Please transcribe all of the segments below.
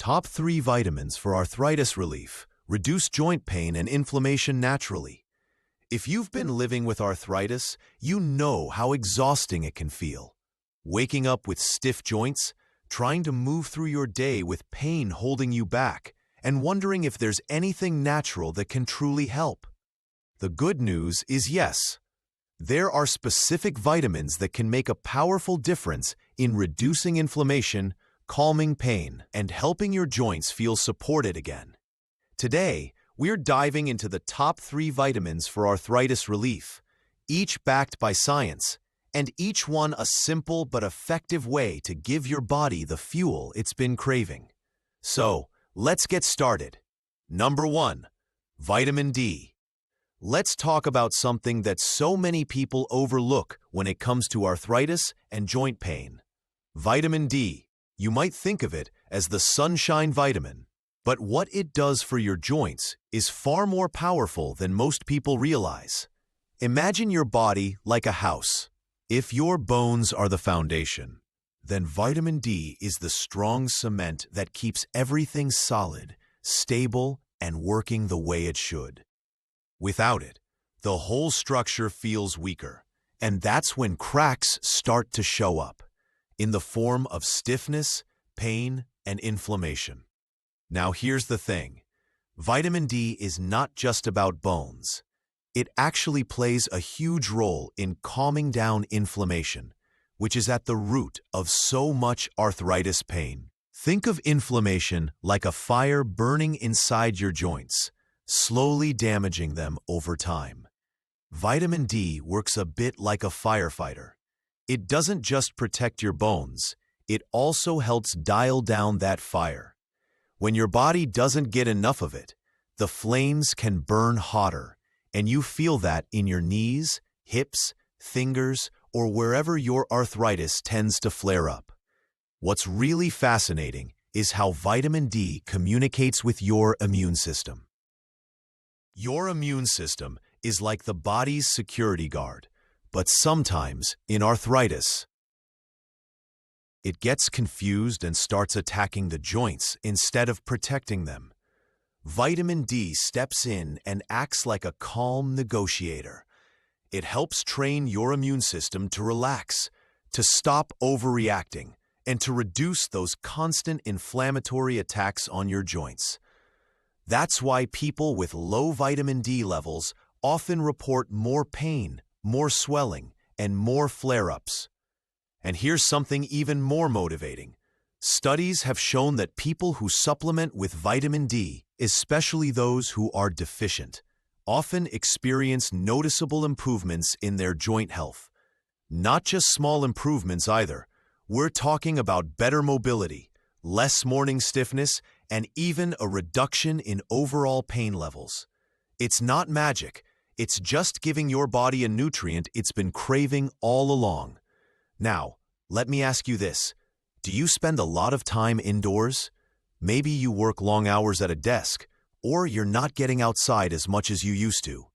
Top 3 vitamins for arthritis relief. Reduce joint pain and inflammation naturally. If you've been living with arthritis, you know how exhausting it can feel. Waking up with stiff joints, trying to move through your day with pain holding you back, and wondering if there's anything natural that can truly help. The good news is yes. There are specific vitamins that can make a powerful difference in reducing inflammation, calming pain, and helping your joints feel supported again. Today, we're diving into the top 3 vitamins for arthritis relief, each backed by science, and each one a simple but effective way to give your body the fuel it's been craving. So, let's get started. Number 1. Vitamin D. Let's talk about something that so many people overlook when it comes to arthritis and joint pain. Vitamin D. You might think of it as the sunshine vitamin, but what it does for your joints is far more powerful than most people realize. Imagine your body like a house. If your bones are the foundation, then vitamin D is the strong cement that keeps everything solid, stable, and working the way it should. Without it, the whole structure feels weaker, and that's when cracks start to show up, in the form of stiffness, pain, and inflammation. Now here's the thing. Vitamin D is not just about bones. It actually plays a huge role in calming down inflammation, which is at the root of so much arthritis pain. Think of inflammation like a fire burning inside your joints, slowly damaging them over time. Vitamin D works a bit like a firefighter. It doesn't just protect your bones, it also helps dial down that fire. When your body doesn't get enough of it, the flames can burn hotter, and you feel that in your knees, hips, fingers, or wherever your arthritis tends to flare up. What's really fascinating is how vitamin D communicates with your immune system. Your immune system is like the body's security guard, but sometimes, in arthritis, it gets confused and starts attacking the joints instead of protecting them. Vitamin D steps in and acts like a calm negotiator. It helps train your immune system to relax, to stop overreacting, and to reduce those constant inflammatory attacks on your joints. That's why people with low vitamin D levels often report more pain, more swelling, and more flare-ups. And here's something even more motivating. Studies have shown that people who supplement with vitamin D, especially those who are deficient, often experience noticeable improvements in their joint health. Not just small improvements either. We're talking about better mobility, less morning stiffness, and even a reduction in overall pain levels. It's not magic. It's just giving your body a nutrient it's been craving all along. Now, let me ask you this. Do you spend a lot of time indoors? Maybe you work long hours at a desk, or you're not getting outside as much as you used to.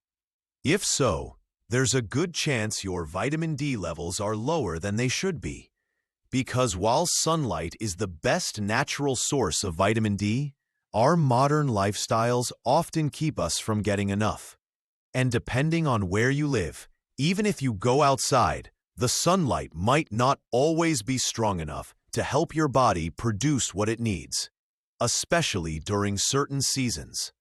If so, there's a good chance your vitamin D levels are lower than they should be. Because while sunlight is the best natural source of vitamin D, our modern lifestyles often keep us from getting enough. And depending on where you live, even if you go outside, the sunlight might not always be strong enough to help your body produce what it needs, especially during certain seasons.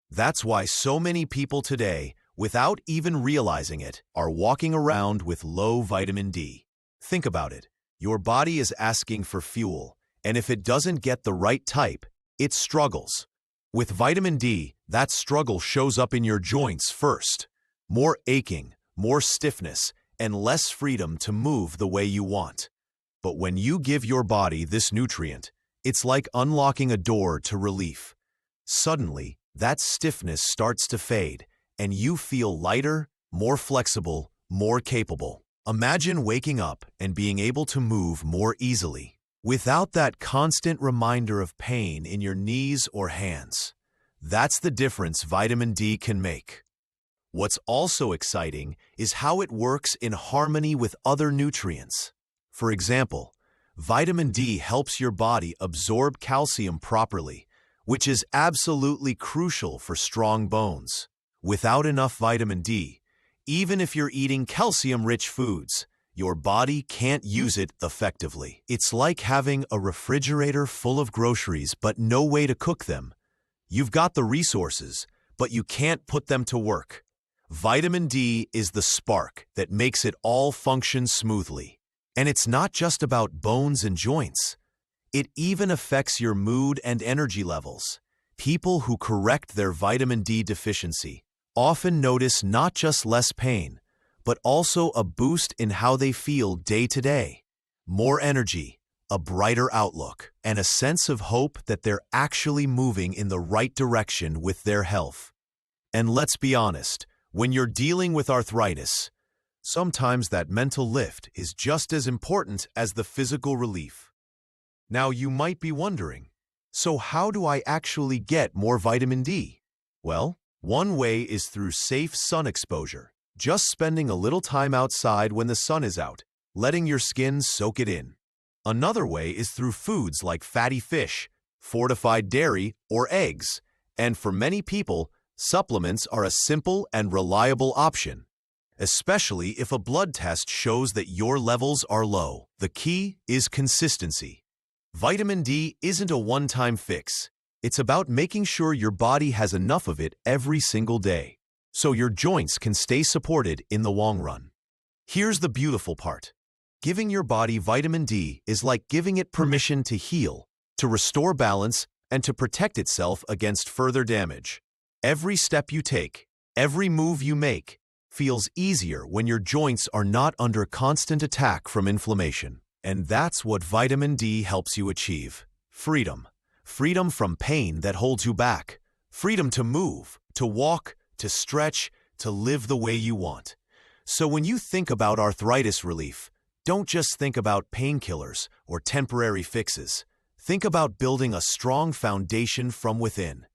That's why so many people today, without even realizing it, are walking around with low vitamin D. Think about it. Your body is asking for fuel, and if it doesn't get the right type, it struggles. With vitamin D, that struggle shows up in your joints first. More aching, more stiffness, and less freedom to move the way you want. But when you give your body this nutrient, it's like unlocking a door to relief. Suddenly, that stiffness starts to fade, and you feel lighter, more flexible, more capable. Imagine waking up and being able to move more easily, without that constant reminder of pain in your knees or hands. That's the difference vitamin D can make. What's also exciting is how it works in harmony with other nutrients. For example, Vitamin D helps your body absorb calcium properly, which is absolutely crucial for strong bones. Without enough vitamin D, even if you're eating calcium-rich foods, your body can't use it effectively. It's like having a refrigerator full of groceries but no way to cook them. You've got the resources, but you can't put them to work. Vitamin D is the spark that makes it all function smoothly. And it's not just about bones and joints. It even affects your mood and energy levels. People who correct their vitamin D deficiency often notice not just less pain, but also a boost in how they feel day to day. More energy, a brighter outlook, and a sense of hope that they're actually moving in the right direction with their health. And let's be honest, when you're dealing with arthritis, sometimes that mental lift is just as important as the physical relief. Now you might be wondering, so how do I actually get more vitamin D? Well, one way is through safe sun exposure, just spending a little time outside when the sun is out, letting your skin soak it in. Another way is through foods like fatty fish, fortified dairy, or eggs. And for many people, supplements are a simple and reliable option, especially if a blood test shows that your levels are low. The key is consistency. Vitamin D isn't a one-time fix. It's about making sure your body has enough of it every single day, so your joints can stay supported in the long run. Here's the beautiful part. Giving your body vitamin D is like giving it permission to heal, to restore balance, and to protect itself against further damage. Every step you take, every move you make, feels easier when your joints are not under constant attack from inflammation. And that's what vitamin D helps you achieve. Freedom. Freedom from pain that holds you back. Freedom to move, to walk, to stretch, to live the way you want. So when you think about arthritis relief, don't just think about painkillers or temporary fixes. Think about building a strong foundation from within.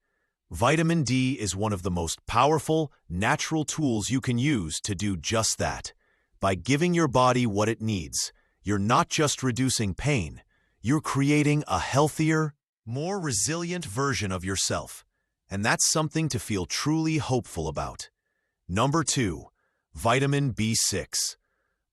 Vitamin D is one of the most powerful, natural tools you can use to do just that. By giving your body what it needs, you're not just reducing pain, you're creating a healthier, more resilient version of yourself. And that's something to feel truly hopeful about. Number 2, vitamin B6.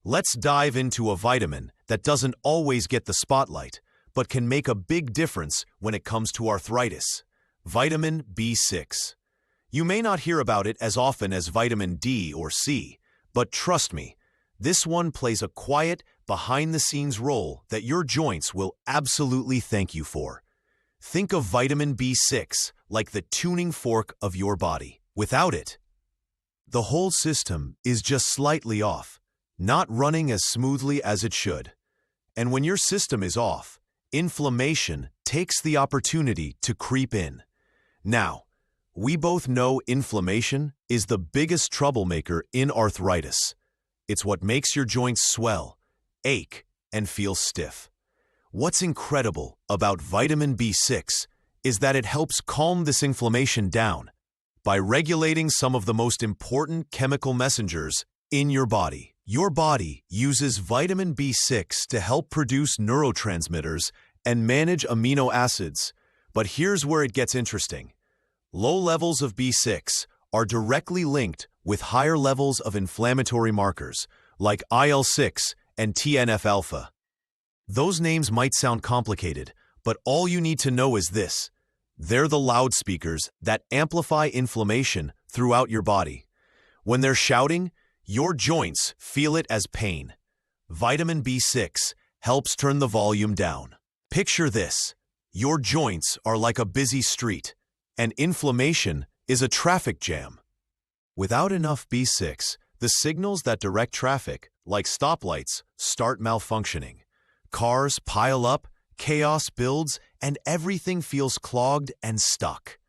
Let's dive into a vitamin that doesn't always get the spotlight, but can make a big difference when it comes to arthritis. Vitamin B6. You may not hear about it as often as vitamin D or C, but trust me, this one plays a quiet, behind-the-scenes role that your joints will absolutely thank you for. Think of vitamin B6 like the tuning fork of your body. Without it, the whole system is just slightly off, not running as smoothly as it should. And when your system is off, inflammation takes the opportunity to creep in. Now, we both know inflammation is the biggest troublemaker in arthritis. It's what makes your joints swell, ache, and feel stiff. What's incredible about vitamin B6 is that it helps calm this inflammation down by regulating some of the most important chemical messengers in your body. Your body uses vitamin B6 to help produce neurotransmitters and manage amino acids. But here's where it gets interesting. Low levels of B6 are directly linked with higher levels of inflammatory markers like IL-6 and TNF-alpha. Those names might sound complicated, but all you need to know is this. They're the loudspeakers that amplify inflammation throughout your body. When they're shouting, your joints feel it as pain. Vitamin B6 helps turn the volume down. Picture this. Your joints are like a busy street, and inflammation is a traffic jam. Without enough B6, the signals that direct traffic, like stoplights, start malfunctioning. Cars pile up, chaos builds, and everything feels clogged and stuck.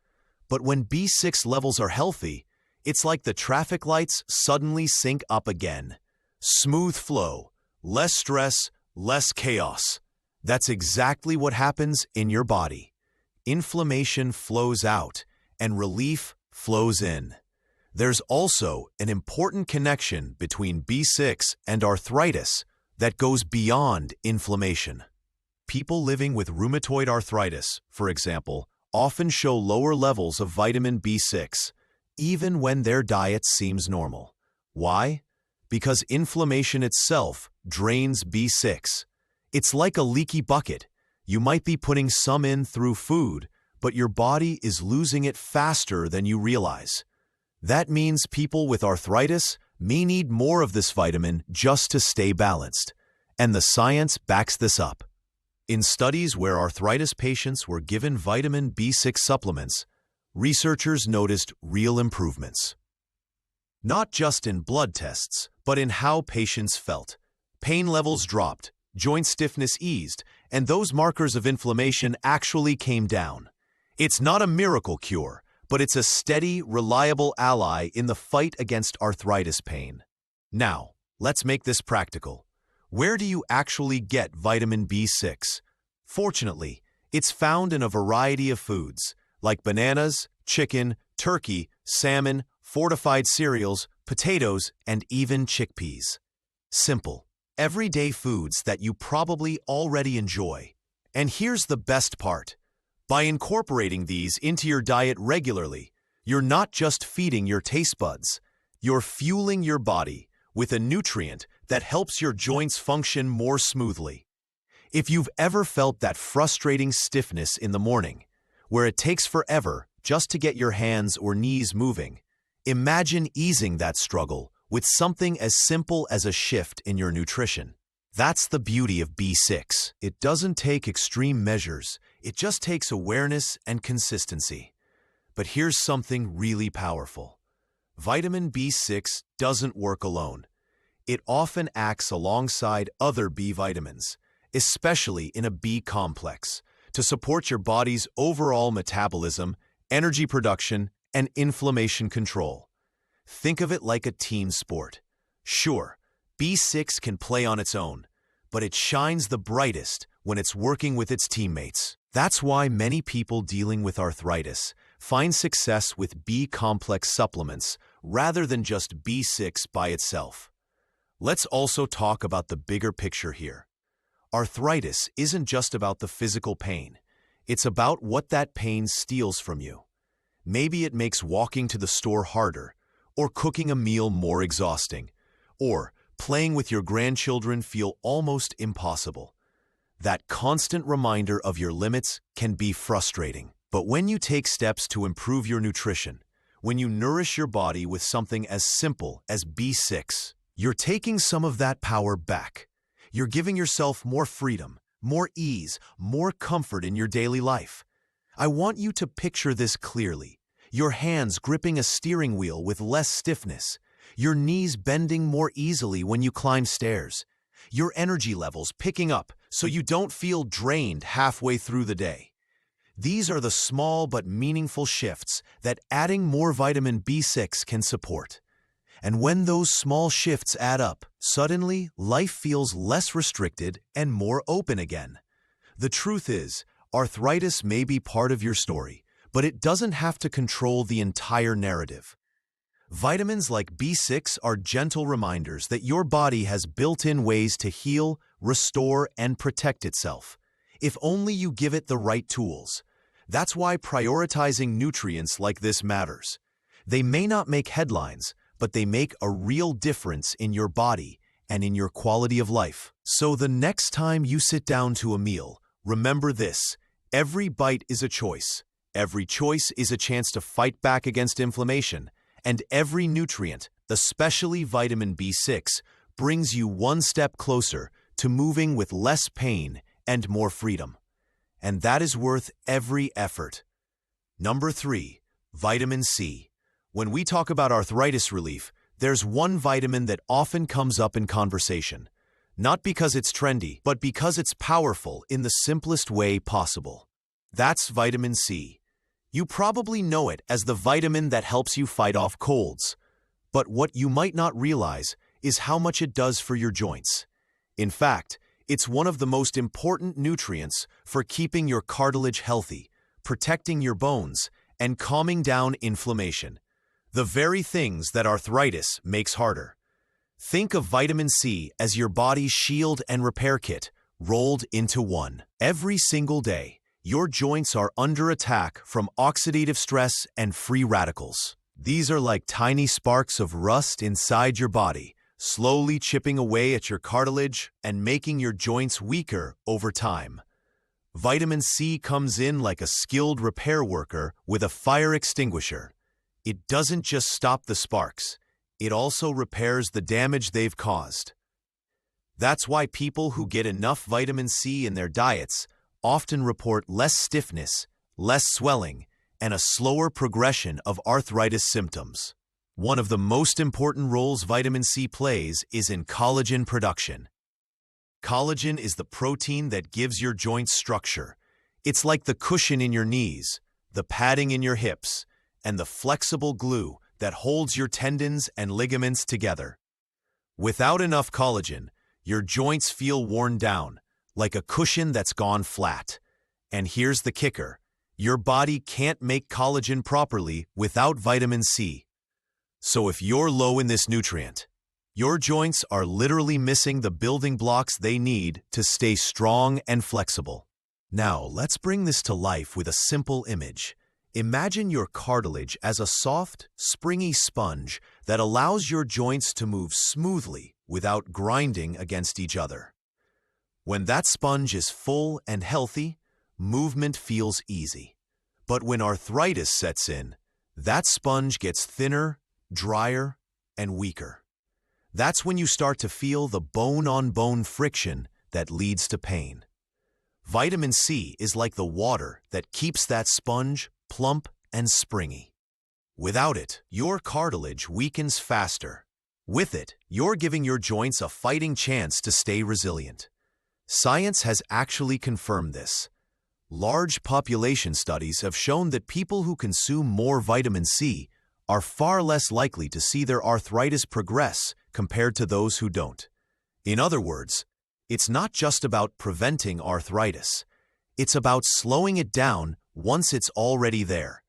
But when B6 levels are healthy, it's like the traffic lights suddenly sync up again. Smooth flow, less stress, less chaos. That's exactly what happens in your body. Inflammation flows out, and relief flows in. There's also an important connection between B6 and arthritis that goes beyond inflammation. People living with rheumatoid arthritis, for example, often show lower levels of vitamin B6, even when their diet seems normal. Why? Because inflammation itself drains B6. It's like a leaky bucket. You might be putting some in through food, but your body is losing it faster than you realize. That means people with arthritis may need more of this vitamin just to stay balanced. And the science backs this up. In studies where arthritis patients were given vitamin B6 supplements, researchers noticed real improvements. Not just in blood tests, but in how patients felt. Pain levels dropped, joint stiffness eased, and those markers of inflammation actually came down. It's not a miracle cure, but it's a steady, reliable ally in the fight against arthritis pain. Now, let's make this practical. Where do you actually get vitamin B6? Fortunately, it's found in a variety of foods, like bananas, chicken, turkey, salmon, fortified cereals, potatoes, and even chickpeas. Simple, everyday foods that you probably already enjoy. And here's the best part. By incorporating these into your diet regularly, you're not just feeding your taste buds, you're fueling your body with a nutrient that helps your joints function more smoothly. If you've ever felt that frustrating stiffness in the morning, where it takes forever just to get your hands or knees moving, imagine easing that struggle with something as simple as a shift in your nutrition. That's the beauty of B6. It doesn't take extreme measures, it just takes awareness and consistency. But here's something really powerful. Vitamin B6 doesn't work alone. It often acts alongside other B vitamins, especially in a B complex, to support your body's overall metabolism, energy production, and inflammation control. Think of it like a team sport. Sure, B6 can play on its own, but it shines the brightest when it's working with its teammates. That's why many people dealing with arthritis find success with B-complex supplements rather than just B6 by itself. Let's also talk about the bigger picture here. Arthritis isn't just about the physical pain. It's about what that pain steals from you. Maybe it makes walking to the store harder, or cooking a meal more exhausting, or playing with your grandchildren feel almost impossible. That constant reminder of your limits can be frustrating. But when you take steps to improve your nutrition, when you nourish your body with something as simple as B6, you're taking some of that power back. You're giving yourself more freedom, more ease, more comfort in your daily life. I want you to picture this clearly. Your hands gripping a steering wheel with less stiffness, your knees bending more easily when you climb stairs, your energy levels picking up so you don't feel drained halfway through the day. These are the small but meaningful shifts that adding more vitamin B6 can support. And when those small shifts add up, suddenly life feels less restricted and more open again. The truth is, arthritis may be part of your story, but it doesn't have to control the entire narrative. Vitamins like B6 are gentle reminders that your body has built-in ways to heal, restore, and protect itself, if only you give it the right tools. That's why prioritizing nutrients like this matters. They may not make headlines, but they make a real difference in your body and in your quality of life. So the next time you sit down to a meal, remember this: every bite is a choice. Every choice is a chance to fight back against inflammation. And every nutrient, especially vitamin B6, brings you one step closer to moving with less pain and more freedom. And that is worth every effort. Number 3, vitamin C. When we talk about arthritis relief, there's one vitamin that often comes up in conversation. Not because it's trendy, but because it's powerful in the simplest way possible. That's vitamin C. You probably know it as the vitamin that helps you fight off colds. But what you might not realize is how much it does for your joints. In fact, it's one of the most important nutrients for keeping your cartilage healthy, protecting your bones, and calming down inflammation. The very things that arthritis makes harder. Think of vitamin C as your body's shield and repair kit, rolled into one. Every single day, your joints are under attack from oxidative stress and free radicals. These are like tiny sparks of rust inside your body, slowly chipping away at your cartilage and making your joints weaker over time. Vitamin C comes in like a skilled repair worker with a fire extinguisher. It doesn't just stop the sparks, it also repairs the damage they've caused. That's why people who get enough vitamin C in their diets often report less stiffness, less swelling, and a slower progression of arthritis symptoms. One of the most important roles vitamin C plays is in collagen production. Collagen is the protein that gives your joints structure. It's like the cushion in your knees, the padding in your hips, and the flexible glue that holds your tendons and ligaments together. Without enough collagen, your joints feel worn down, like a cushion that's gone flat. And here's the kicker: your body can't make collagen properly without vitamin C. So if you're low in this nutrient, your joints are literally missing the building blocks they need to stay strong and flexible. Now, let's bring this to life with a simple image. Imagine your cartilage as a soft, springy sponge that allows your joints to move smoothly without grinding against each other. When that sponge is full and healthy, movement feels easy. But when arthritis sets in, that sponge gets thinner, drier, and weaker. That's when you start to feel the bone-on-bone friction that leads to pain. Vitamin C is like the water that keeps that sponge plump and springy. Without it, your cartilage weakens faster. With it, you're giving your joints a fighting chance to stay resilient. Science has actually confirmed this. Large population studies have shown that people who consume more vitamin C are far less likely to see their arthritis progress compared to those who don't. In other words, it's not just about preventing arthritis. It's about slowing it down once it's already there.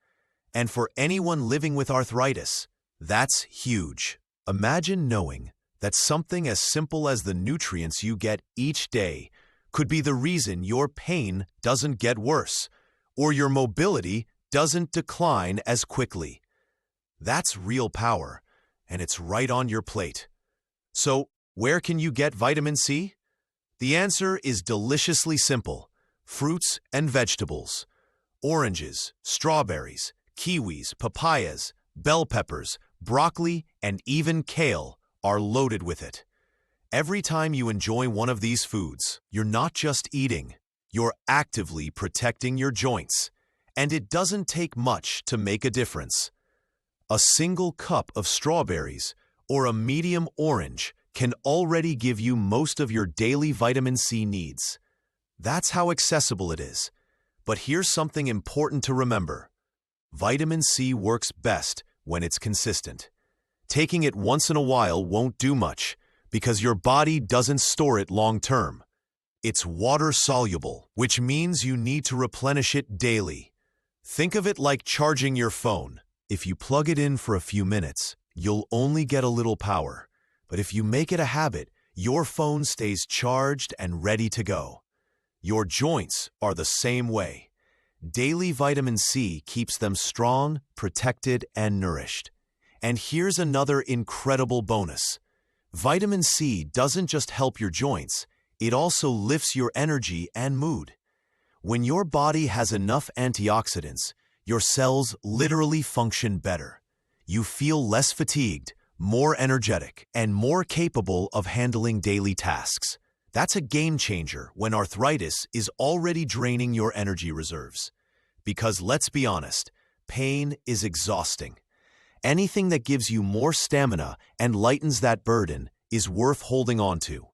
And for anyone living with arthritis, that's huge. Imagine knowing that something as simple as the nutrients you get each day could be the reason your pain doesn't get worse, or your mobility doesn't decline as quickly. That's real power, and it's right on your plate. So, where can you get vitamin C? The answer is deliciously simple: fruits and vegetables. Oranges, strawberries, kiwis, papayas, bell peppers, broccoli, and even kale are loaded with it. Every time you enjoy one of these foods, you're not just eating, you're actively protecting your joints. And it doesn't take much to make a difference. A single cup of strawberries or a medium orange can already give you most of your daily vitamin C needs. That's how accessible it is. But here's something important to remember. Vitamin C works best when it's consistent. Taking it once in a while won't do much because your body doesn't store it long-term. It's water-soluble, which means you need to replenish it daily. Think of it like charging your phone. If you plug it in for a few minutes, you'll only get a little power. But if you make it a habit, your phone stays charged and ready to go. Your joints are the same way. Daily vitamin C keeps them strong, protected, and nourished. And here's another incredible bonus. Vitamin C doesn't just help your joints, it also lifts your energy and mood. When your body has enough antioxidants, your cells literally function better. You feel less fatigued, more energetic, and more capable of handling daily tasks. That's a game changer when arthritis is already draining your energy reserves. Because let's be honest, pain is exhausting. Anything that gives you more stamina and lightens that burden is worth holding on to.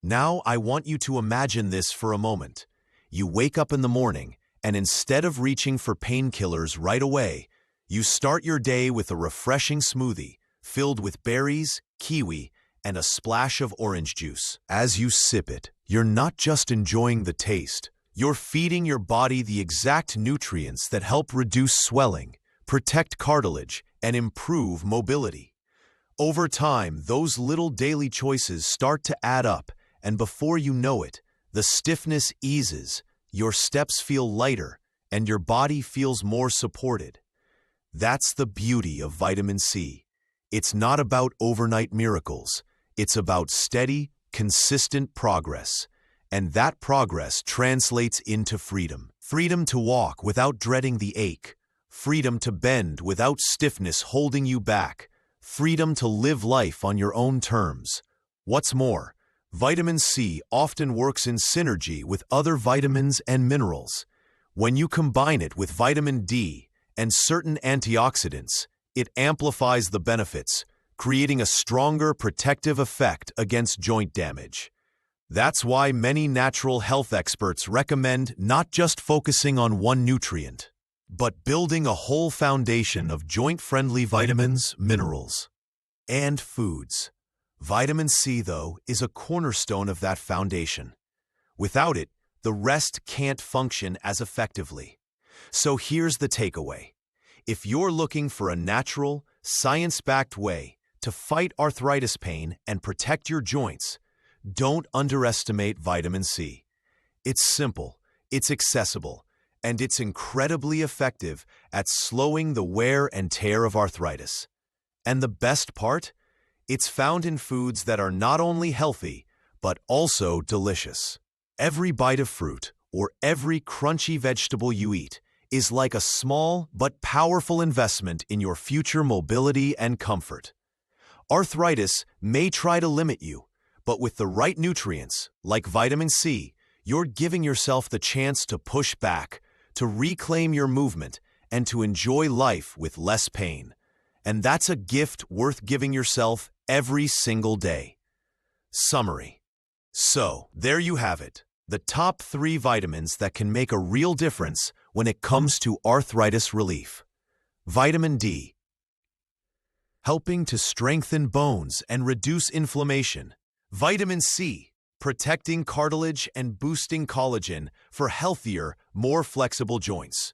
Now I want you to imagine this for a moment. You wake up in the morning, and instead of reaching for painkillers right away, you start your day with a refreshing smoothie filled with berries, kiwi, and a splash of orange juice. As you sip it, you're not just enjoying the taste, you're feeding your body the exact nutrients that help reduce swelling, protect cartilage, and improve mobility. Over time, those little daily choices start to add up, and before you know it, The stiffness eases, your steps feel lighter, and your body feels more supported. That's the beauty of vitamin C. It's not about overnight miracles. It's about steady, consistent progress. And that progress translates into freedom. Freedom to walk without dreading the ache. Freedom to bend without stiffness holding you back. Freedom to live life on your own terms. What's more, vitamin C often works in synergy with other vitamins and minerals. When you combine it with vitamin D and certain antioxidants, it amplifies the benefits, creating a stronger protective effect against joint damage. That's why many natural health experts recommend not just focusing on one nutrient, but building a whole foundation of joint-friendly vitamins, minerals, and foods. Vitamin C, though, is a cornerstone of that foundation. Without it, the rest can't function as effectively. So here's the takeaway. If you're looking for a natural, science-backed way to fight arthritis pain and protect your joints, don't underestimate vitamin C. It's simple, it's accessible, and it's incredibly effective at slowing the wear and tear of arthritis. And the best part? It's found in foods that are not only healthy, but also delicious. Every bite of fruit or every crunchy vegetable you eat is like a small but powerful investment in your future mobility and comfort. Arthritis may try to limit you, but with the right nutrients, like vitamin C, you're giving yourself the chance to push back, to reclaim your movement, and to enjoy life with less pain. And that's a gift worth giving yourself every single day. Summary. So, there you have it, the top 3 vitamins that can make a real difference when it comes to arthritis relief. Vitamin D, helping to strengthen bones and reduce inflammation. Vitamin C, protecting cartilage and boosting collagen for healthier, more flexible joints.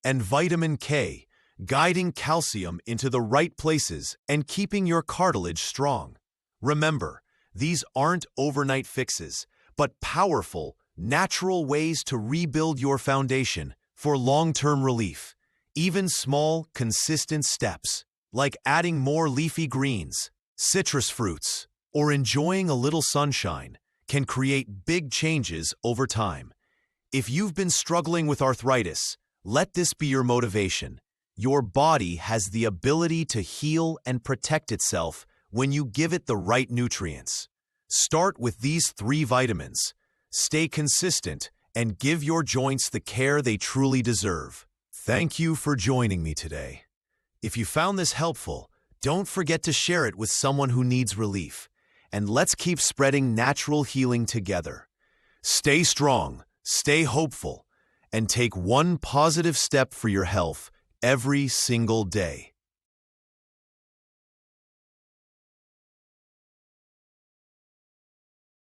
And vitamin K, guiding calcium into the right places and keeping your cartilage strong. Remember, these aren't overnight fixes, but powerful, natural ways to rebuild your foundation for long-term relief. Even small, consistent steps, like adding more leafy greens, citrus fruits, or enjoying a little sunshine, can create big changes over time. If you've been struggling with arthritis, let this be your motivation. Your body has the ability to heal and protect itself when you give it the right nutrients. Start with these 3 vitamins. Stay consistent and give your joints the care they truly deserve. Thank you for joining me today. If you found this helpful, don't forget to share it with someone who needs relief. And let's keep spreading natural healing together. Stay strong, stay hopeful, and take one positive step for your health every single day.